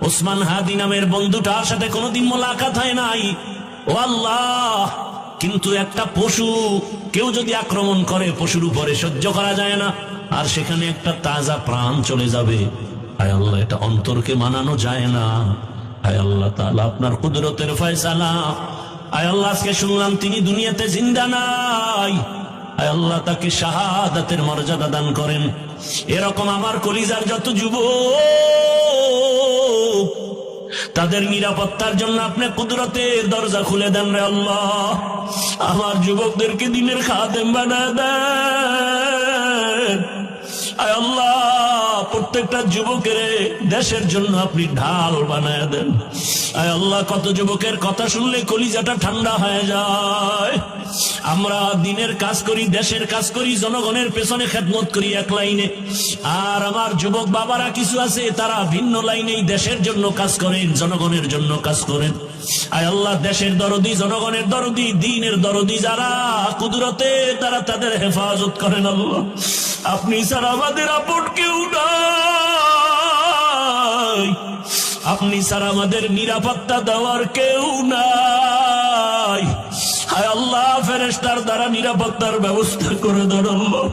ওসমান হাদি নামের বন্ধুটার সাথে কোনোদিন মোলাকাত হয় নাই। ও আল্লাহ, কিন্তু একটা পশু কেউ যদি আক্রমণ করে পশুর উপরে সহ্য করা যায় না, আর সেখানে একটা তাজা প্রাণ চলে যাবে। আয় আল্লাহ, এটা অন্তরকে মানানো যায় না। আয় আল্লাহ তাআলা, আপনার কুদরতের ফয়সালা। আয় আল্লাহ, আজকে শুনলাম তিনি দুনিয়াতে জিন্দা নাই। আয় আল্লাহ, তাকে শাহাদাতের মর্যাদা দান করেন। এরকম আমার কলিজার যত যুবক, তাদের নিরাপত্তার জন্য আপনি কুদরতের দরজা খুলে দেন রে আল্লাহ। আমার যুবকদেরকে দিনের খাদেম বানায় দেন। আয় আল্লাহ, প্রত্যেকটা যুবকের দেশের জন্য আপনি ঢাল বানায় দেন। আয় আল্লাহ, কত যুবকের কথা শুনলে কলিজাটা ঠান্ডা হয়ে যায়। আমরা দিনের কাজ করি, দেশের কাজ করি, জনগণের পেছনে খেদমত করি এক লাইনে, আর আমার যুবক বাবারা কিছু আছে তারা ভিন্ন লাইনেই দেশের জন্য কাজ করেন, জনগণের জন্য কাজ করেন। আয় আল্লাহ, দেশের দরদি, জনগণের দরদি, দ্বীনের দরদি যারা, কুদরতে তারা তাদের হেফাজত করেন আল্লাহ। আপনি ছাড়া আমাদের আপন কেউ নাই, আপনি ছাড়া আমাদের নিরাপত্তা দেওয়ার কেউ নাই। হায় আল্লাহ, ফেরেশতার দ্বারা নিরাপত্তার ব্যবস্থা করে দেন আল্লাহ।